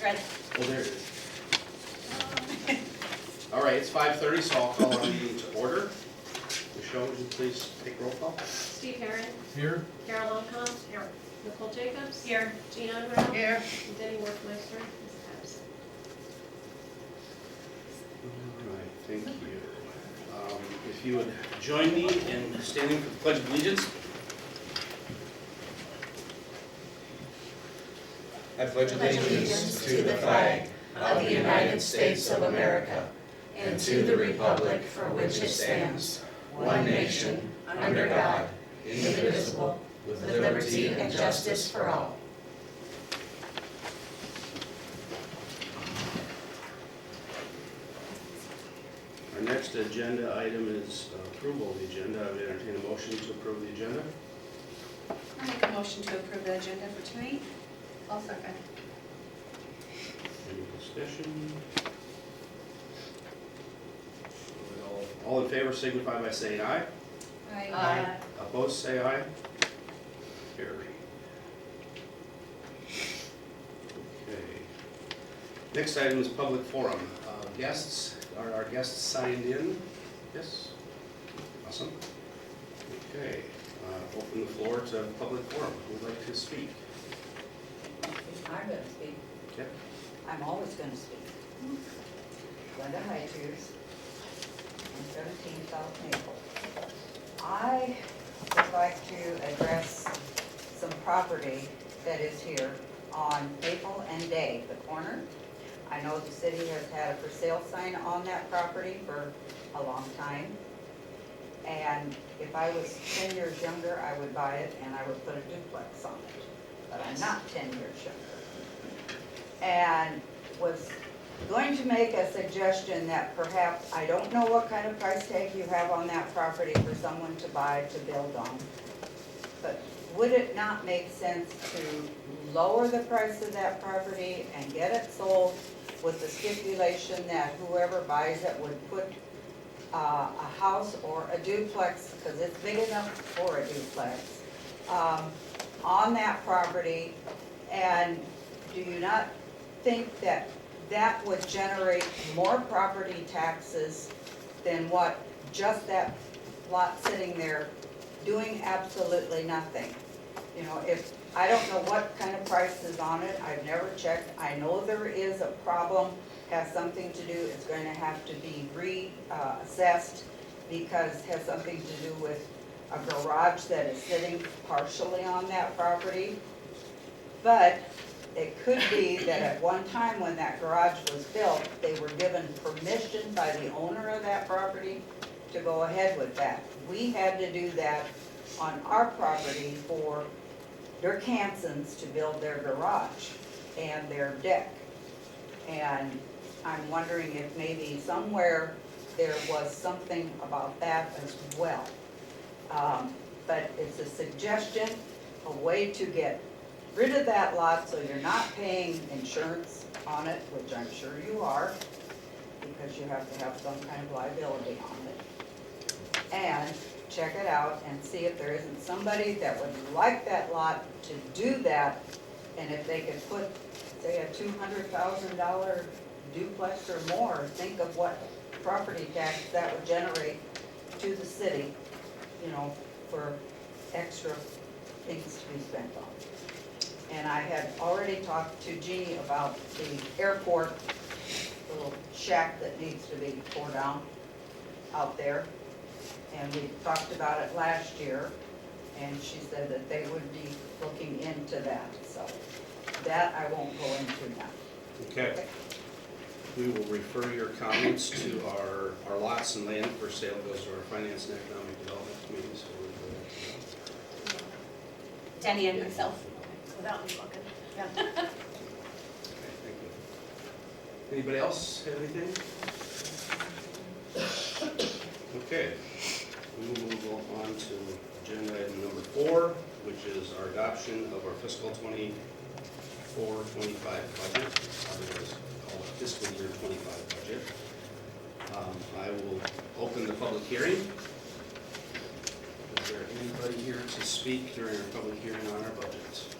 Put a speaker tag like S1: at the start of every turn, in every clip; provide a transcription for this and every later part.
S1: Ready.
S2: Well, there it is. All right, it's 5:30, so I'll call our meeting to order. Michelle, would you please take roll call?
S3: Steve Herron,
S4: Here.
S3: Carol Longcom,
S1: Here.
S3: Nicole Jacobs.
S1: Here.
S3: Jean Enra.
S1: Here.
S3: And Denny Workmeister is absent.
S2: All right, thank you. If you would join me in standing for the Pledge of Allegiance. I pledge
S5: allegiance to the flag of the United States of America and to the republic for which it stands, one nation, under God, indivisible, with liberty and justice for all.
S2: Our next agenda item is approval of the agenda. I would entertain a motion to approve the agenda.
S1: I'll make a motion to approve the agenda for tonight. I'll second.
S2: Any discussion? All in favor signify by saying aye.
S1: Aye.
S2: Opposed, say aye. Carry. Okay. Next item is public forum. Guests, are our guests signed in? Yes? Awesome. Okay. Open the floor to public forum. Who would like to speak?
S5: I'm going to speak.
S2: Okay.
S5: I'm always going to speak. Glenda Hightoos, 17 South Maple. I would like to address some property that is here on Maple and Day, the corner. I know the city has had a for sale sign on that property for a long time. And if I was 10 years younger, I would buy it and I would put a duplex on it. But I'm not 10 years younger. And was going to make a suggestion that perhaps, I don't know what kind of price tag you have on that property for someone to buy to build on. But would it not make sense to lower the price of that property and get it sold with the stipulation that whoever buys it would put a house or a duplex, because it's big enough for a duplex, on that property? And do you not think that that would generate more property taxes than what just that lot sitting there doing absolutely nothing? You know, if, I don't know what kind of price is on it, I've never checked. I know there is a problem, has something to do, it's going to have to be reassessed because it has something to do with a garage that is sitting partially on that property. But it could be that at one time when that garage was built, they were given permission by the owner of that property to go ahead with that. We had to do that on our property for Dirk Hansen's to build their garage and their deck. And I'm wondering if maybe somewhere there was something about that as well. But it's a suggestion, a way to get rid of that lot so you're not paying insurance on it, which I'm sure you are, because you have to have some kind of liability on it. And check it out and see if there isn't somebody that would like that lot to do that, and if they could put, say, a $200,000 duplex or more, think of what property tax that would generate to the city, you know, for extra things to be spent on. And I had already talked to Jeannie about the airport, the little shack that needs to be torn down out there. And we talked about it last year, and she said that they would be looking into that. So that I won't go into now.
S2: Okay. We will refer your comments to our lots and land for sale, goes to our Finance and Economic Development Committee, so we'll go there.
S1: Denny and myself.
S3: Without me looking.
S1: Yeah.
S2: Okay, thank you. Anybody else have anything? Okay, we will move on to agenda item number 4, which is our adoption of our fiscal 24-25 budget, otherwise called fiscal year 25 budget. I will open the public hearing. Is there anybody here to speak during our public hearing on our budget?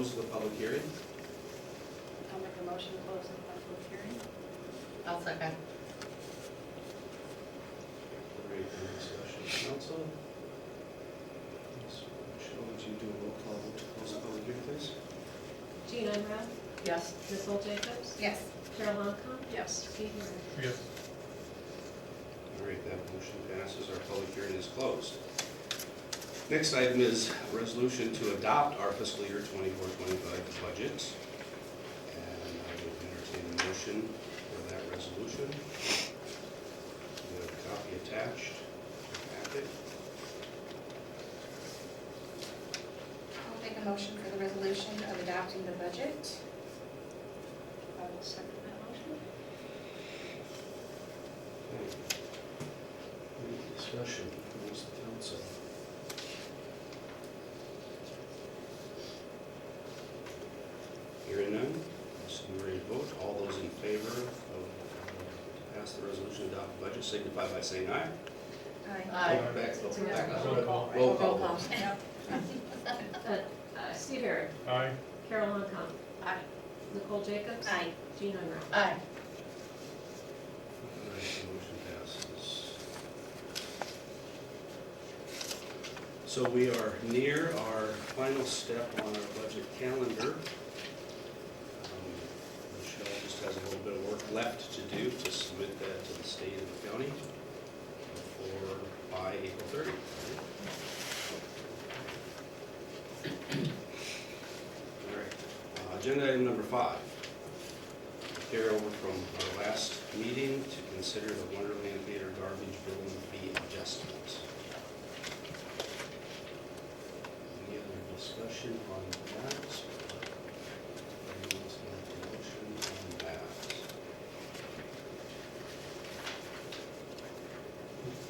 S2: close the public hearing.
S3: I'll make a motion to close the public hearing.
S4: I'll second.
S2: Great, any discussion, council? Michelle, would you do a roll call vote to close the public hearing, please?
S3: Jean Enra,
S4: Yes.
S3: Nicole Jacobs,
S1: Yes.
S3: Carol Longcom,
S4: Yes.
S3: Steve Ray.
S6: Yes.
S2: All right, that motion passes, our public hearing is closed. Next item is a resolution to adopt our fiscal year 24-25 budget. And I will entertain a motion for that resolution. We have a copy attached, packet.
S1: I'll make a motion for the resolution of adopting the budget.
S3: I will second that motion.
S2: Any discussion amongst the council? Hearing none, so we're ready to vote. All those in favor of to pass the resolution to adopt the budget signify by saying aye.
S4: Aye.
S2: Back,
S3: So we have a
S6: Roll
S3: roll
S6: call.
S3: call, right?
S2: Roll call.
S3: Steve Ray,
S6: Aye.
S3: Carol Longcom,
S4: Aye.
S3: Nicole Jacobs.
S1: Aye.
S3: Jean Enra.
S4: Aye.
S2: All right, the motion passes. So we are near our final step on our budget calendar. Michelle just has a little bit of work left to do to submit that to the state and the county by April 30th. All right, agenda item number 5. Carry over from our last meeting to consider the Wonderland Theater garbage billing fee adjustment. Any other discussion on that? Anyone's got a motion on that?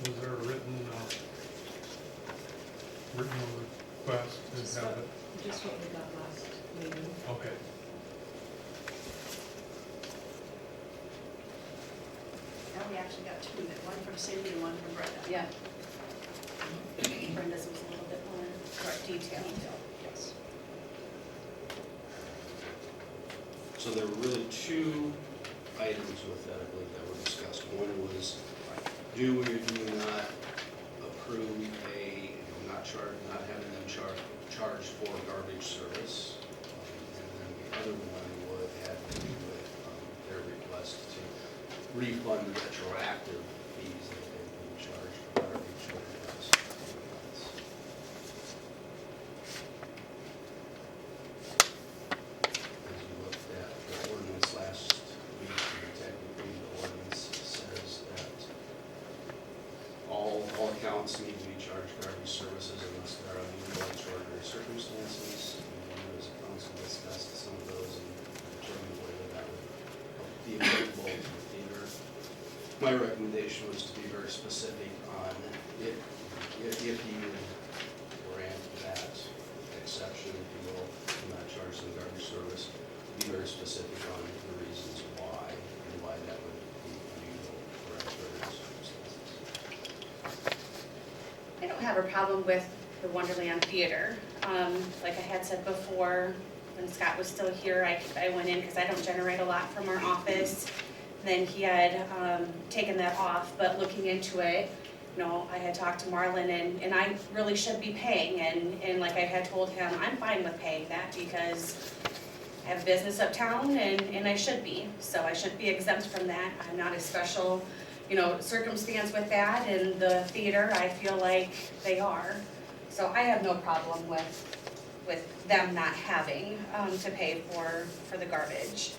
S6: Was there a written request to have it?
S3: Just what we got last meeting.
S6: Okay.
S7: Now we actually got two, one from Cindy and one from Brenda.
S1: Yeah. Brenda's was a little bit more detailed.
S7: Yes.
S2: So there were really two items with that, I believe, that were discussed. One was, do we or do we not approve not having them charged for garbage service? And then the other one would have to do with their request to refund the retroactive fees that they've been charged for garbage for the past 2 months. As we looked at the ordinance last week, and technically the ordinance says that all accounts need to be charged garbage services unless there are unusual extraordinary circumstances. And we as a council discussed some of those and determined whether that would be applicable to the theater. My recommendation was to be very specific on if you grant that exception, if you will, to not charge them garbage service, be very specific on the reasons why and why that would be unusual for extraordinary circumstances.
S1: I don't have a problem with the Wonderland Theater. Like I had said before, when Scott was still here, I went in because I don't generate a lot from our office. Then he had taken that off, but looking into it, you know, I had talked to Marlon and I really should be paying. And like I had told him, I'm fine with paying that because I have business uptown and I should be. So I should be exempt from that. I'm not a special, you know, circumstance with that. And the theater, I feel like they are. So I have no problem with them not having to pay for the garbage.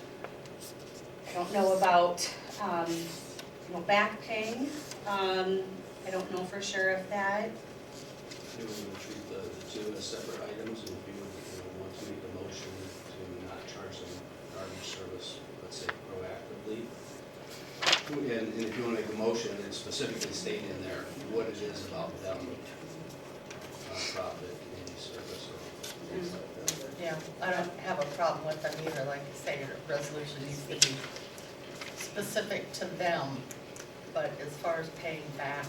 S1: I don't know about, you know, back paying. I don't know for sure if that,
S2: Maybe we would treat the two as separate items, and if you would want to make a motion to not charge them garbage service, let's say proactively. And if you want to make a motion and specifically state in there what it is about them, profit, maybe service or things like that.
S4: Yeah, I don't have a problem with them either, like you say, your resolution needs to be specific to them, but as far as paying back,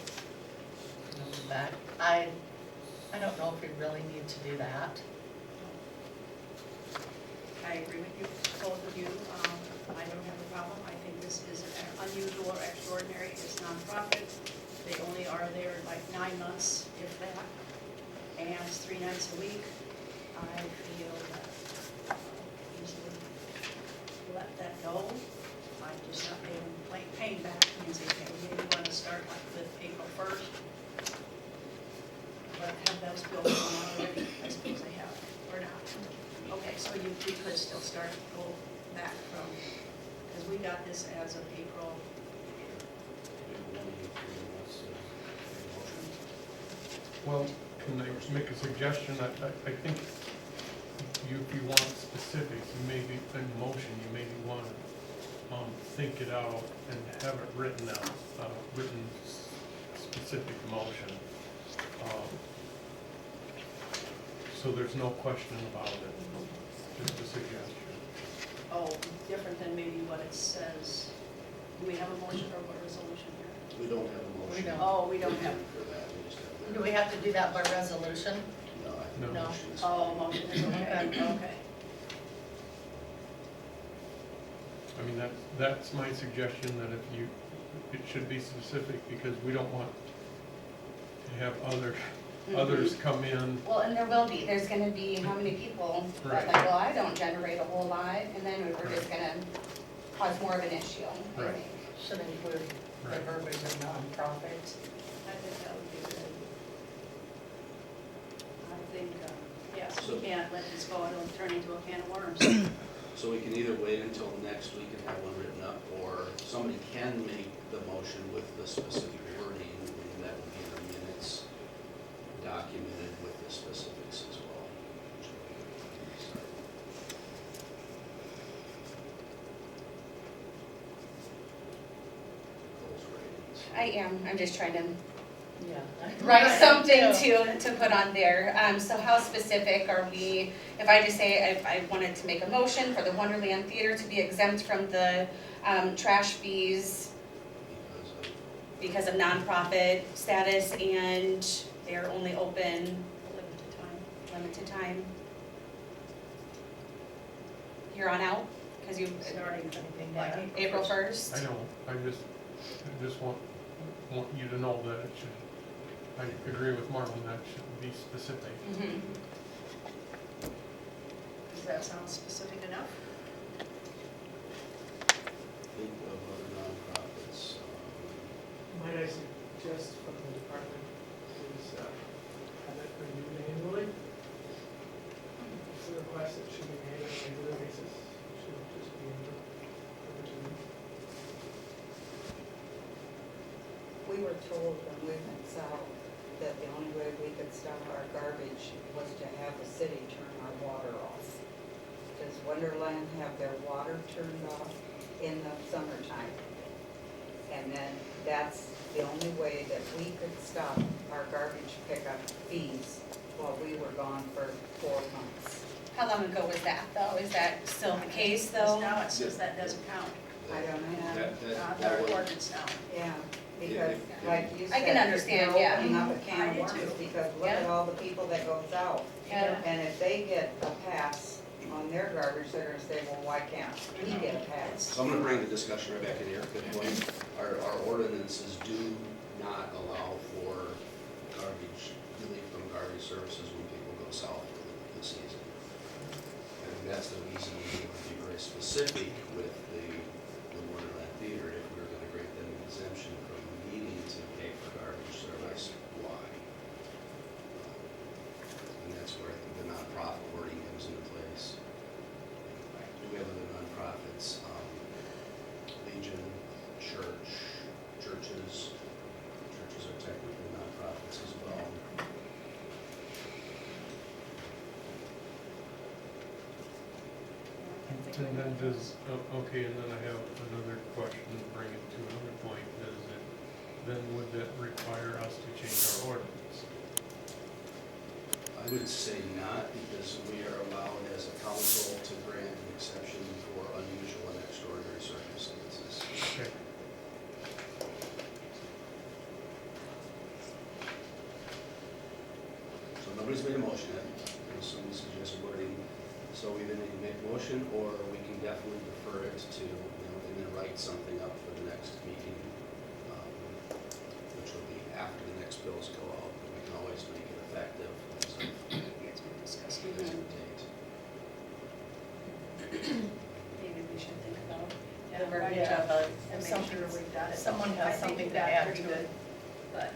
S4: I don't know if we really need to do that.
S7: with you. I don't have a problem. I think this is unusual or extraordinary. It's nonprofit. They only are there like 9 months, if that, and it's 3 nights a week. I feel that easily let that go. I'm just not paying back means they maybe want to start like with April 1st. But have those bills gone out already? I suppose they have, or not. Okay, so we could still start, go back from, because we got this as of April.
S6: Well, can I make a suggestion? I think if you want specifics, you maybe, in motion, you maybe want to think it out and have it written out, specific motion. So there's no question about it, just a suggestion.
S7: Oh, different than maybe what it says. Do we have a motion or a resolution here?
S2: We don't have a motion.
S4: We don't.
S7: Oh, we don't have.
S2: For that, we just have.
S4: Do we have to do that by resolution?
S2: No, I think
S6: No.
S2: the motion is.
S7: Oh, motion is okay, okay.
S6: I mean, that's my suggestion, that if you, it should be specific, because we don't want to have others come in.
S1: Well, and there will be, there's gonna be how many people that are
S6: Right.
S1: like, well, I don't generate a whole lot, and then we're just gonna cause more of an issue, I
S6: Right.
S1: think.
S4: Should include the
S6: Right.
S4: verbiage of nonprofit.
S7: I think that would be good. I think, yes,
S2: So-
S7: we can't let this go, it'll turn into a can of worms.
S2: So we can either wait until next week and have one written up, or somebody can make the motion with the specific wording, and that will be in the minutes documented with the specifics as well. Those ratings.
S1: I am, I'm just trying to
S4: Yeah.
S1: write something to put on there. So how specific are we, if I just say I wanted to make a motion for the Wonderland Theater to be exempt from the trash fees
S2: Because
S1: because
S2: of
S1: of nonprofit status and they're only open
S7: Limited time.
S1: limited time? Here on out, because you,
S7: Starting
S4: Anything
S7: like
S4: there?
S1: April
S6: I
S1: 1st?
S6: know, I just want you to know that it should, I agree with Marlon, that should be specific.
S1: Mhm.
S7: Does that sound specific enough?
S2: think of other nonprofits.
S8: Might I suggest from the department is have it reviewed annually? It's a request that should be made on a regular basis, shouldn't just be in the opportunity.
S5: We were told when we went south that the only way we could stop our garbage was to have the city turn our water off. Does Wonderland have their water turned off in the summertime? And then that's the only way that we could stop our garbage pickup fees while we were gone for 4 months.
S1: How long ago was that though? Is that still the case
S7: Because
S1: though?
S7: now it says that doesn't count.
S5: I don't know.
S7: Not
S2: That
S7: our
S2: was,
S7: ordinance now.
S5: Yeah, because like you
S1: I
S5: said.
S1: can understand,
S5: you're
S1: yeah.
S5: opening up a can
S7: I
S5: of
S7: do
S5: worms,
S7: too.
S5: because look at
S1: Yeah.
S5: all the people that go south.
S1: Yeah.
S5: And if they get a pass on their garbage, they're gonna say, well, why can't we get a pass?
S2: so I'm gonna bring the discussion right back in here. Good point. Our ordinances do not allow for garbage, relief from garbage services when people go south for the season. And that's the reason we would be very specific with the Wonderland Theater, if we were gonna grant them an exemption from needing to pay for garbage service, why? And that's where the nonprofit wording comes into place. We have other nonprofits, Legion, churches are technically nonprofits as well.
S6: And then does, okay, and then I have another question to bring it to another point, is it, then would that require us to change our ordinance?
S2: I would say not, because we are allowed as a council to grant an exception for unusual and extraordinary circumstances.
S6: Okay.
S2: So nobody's made a motion yet, there's some suggested wording, so we then need a make a motion, or we can definitely defer it to, and then write something up for the next meeting, which will be after the next bills go out. We can always make it effective as of
S7: You guys can discuss it.
S2: the date.
S1: Maybe we should think about
S7: Yeah,
S1: the verbiage
S4: yeah.
S1: of it.
S7: And
S4: Some-
S7: make sure we've got it.
S4: someone has
S7: I think
S4: something
S7: we've
S4: to
S7: got
S4: add
S7: pretty
S4: to
S7: good,
S4: it.
S7: But,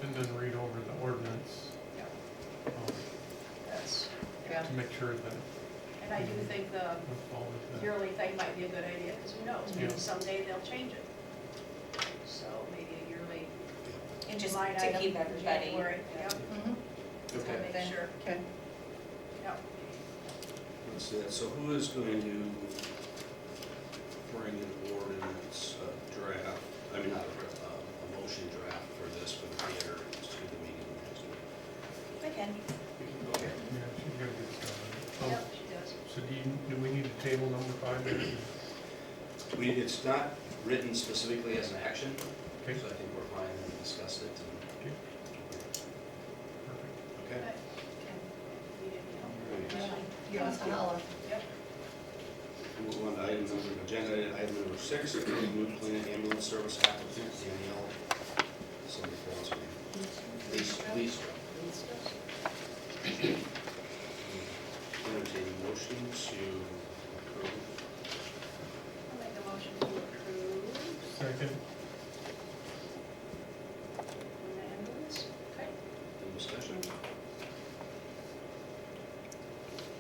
S6: And then read over the ordinance
S7: yeah,
S6: um,
S7: that's,
S4: Yeah.
S6: to make sure that
S7: and I do think the
S6: we follow that.
S7: yearly thing might be a good idea, because who knows, maybe
S6: Yeah.
S7: someday they'll change it. So maybe a yearly
S1: And just
S7: line
S1: to
S7: item
S1: keep
S7: for
S1: everybody.
S7: January, yep,
S4: Mhm.
S7: to
S2: Okay,
S7: make
S4: Okay.
S7: sure,
S4: Okay.
S7: yep.
S2: let's see that. So who is going to bring an ordinance draft, I mean, not a motion draft for this for the theater to the meeting next week?
S1: I can.
S2: Okay.
S6: Yeah, she's got to get started.
S7: Yep, she does.
S6: So do we need to table number 5?
S2: It's not written specifically as an action,
S6: Okay,
S2: so I think we're fine, we discussed it.
S6: okay, perfect.
S2: Okay?
S7: Need any help?
S2: Alright.
S4: Give us a holler.
S7: Yep.
S2: Move on to agenda item number 6, approve new Paullina ambulance service applicant, Danielle, somebody calls me. Lisa. Entertain a motion to approve.
S7: I'll make a motion to approve
S6: Second,
S7: the ambulance. Okay.
S2: Any discussion?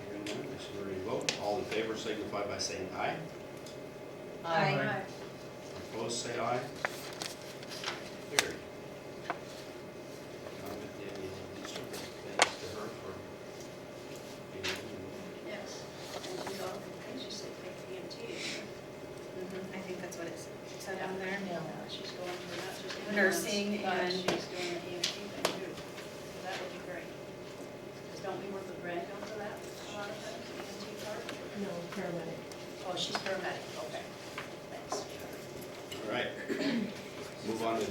S2: Hearing none, this is where you vote. All in favor signify by saying aye.
S6: Aye.
S2: Opposed, say aye. Carried. Comment, Danny, Lisa, thanks to her for being in.
S7: Yes. And she's all, and she said take PMT.
S1: I think that's what it said on there.
S4: Yeah.
S7: She's going for not just
S1: Nursing
S7: ambulance, but
S1: and-
S7: she's doing an EMT thing too. So that would be great. Because don't we work with Brandon for that, a lot of that, EMT part?
S3: No, paramedic.
S7: Oh, she's paramedic, okay. Thanks.
S2: All right. Move on to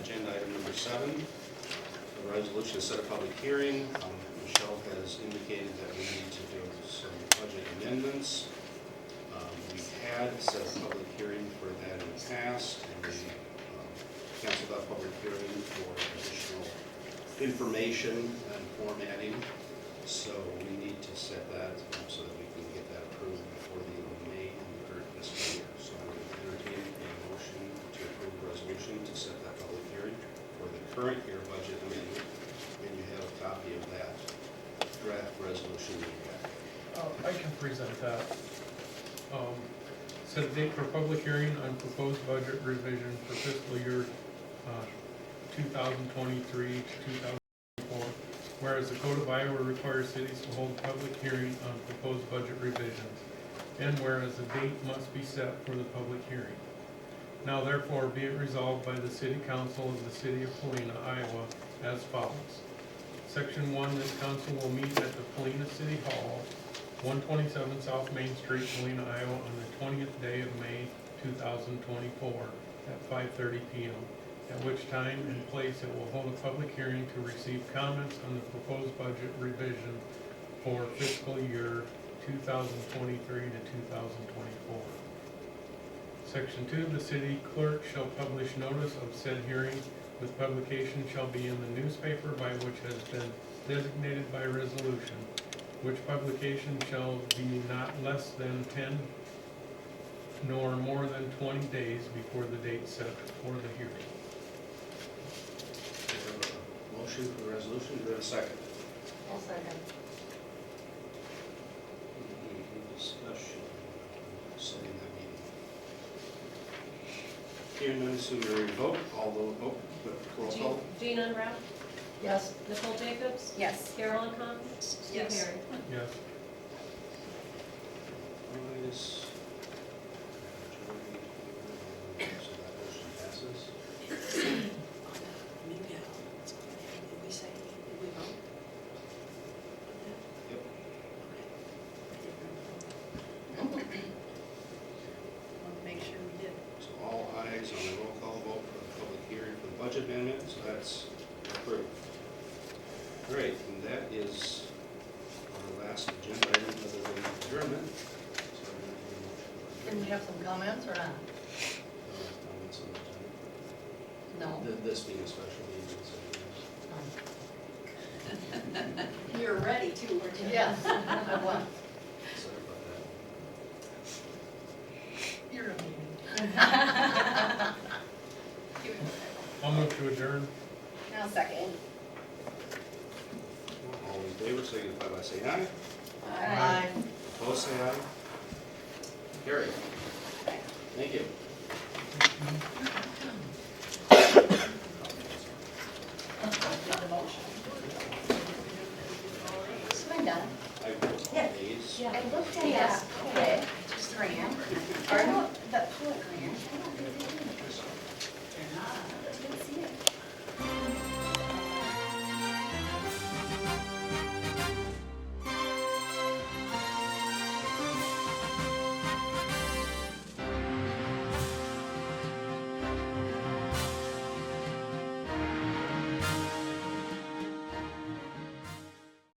S2: agenda item number 7. The resolution to set a public hearing. Michelle has indicated that we need to do some budget amendments. We've had set a public hearing for that in the past, and we canceled that public hearing for additional information and formatting. So we need to set that so that we can get that approved before the end of May in the current fiscal year. So I'm going to entertain a motion to approve the resolution to set that public hearing for the current year budget amendment. And you have a copy of that draft resolution in your packet.
S6: I can present that. Set a date for public hearing on proposed budget revision for fiscal year 2023 to 2024. Whereas the Code of Iowa requires cities to hold public hearing on proposed budget revisions. And whereas a date must be set for the public hearing. Now therefore be it resolved by the City Council of the City of Paullina, Iowa, as follows. Section 1, this council will meet at the Paullina City Hall, 127 South Main Street, Paullina, Iowa, on the 20th day of May 2024 at 5:30 p.m., at which time and place it will hold a public hearing to receive comments on the proposed budget revision for fiscal year 2023 to 2024. Section 2, the city clerk shall publish notice of said hearing, with publication shall be in the newspaper by which has been designated by resolution, which publication shall be not less than 10 nor more than 20 days before the date set for the hearing.
S2: We have a motion for the resolution. Do we have a second?
S4: I'll second.
S2: Any discussion? Setting that meeting. Hearing none, so we ready to vote. All those vote. Roll call.
S3: Jean Enra,
S4: Yes.
S3: Nicole Jacobs,
S1: Yes.
S3: Carolyn Compton, Steve
S7: Yes.
S3: Herring.
S6: Yes.
S2: Ayes. Majority, so that motion passes.
S7: Did we say, did we vote?
S2: Yep.
S7: Want to make sure we did.
S2: So all ayes on the roll call vote for the public hearing for the budget amendment, so that's approved. All right, and that is our last agenda item adjournment. So we're gonna do a motion for
S4: Can we have some comments or not?
S2: comments on the agenda.
S4: No.
S2: This being a special meeting, so.
S7: You're ready too, weren't you?
S4: Yes, I was.
S2: Sorry about that.
S4: You're a meeting.
S6: I'll move to adjourn.
S3: Now second.
S2: All in favor, signify by saying aye.
S4: Aye.
S2: Opposed, say aye. Carried. Thank you.
S7: Did the motion.
S3: I'm done.
S2: I vote all ayes.
S3: I looked at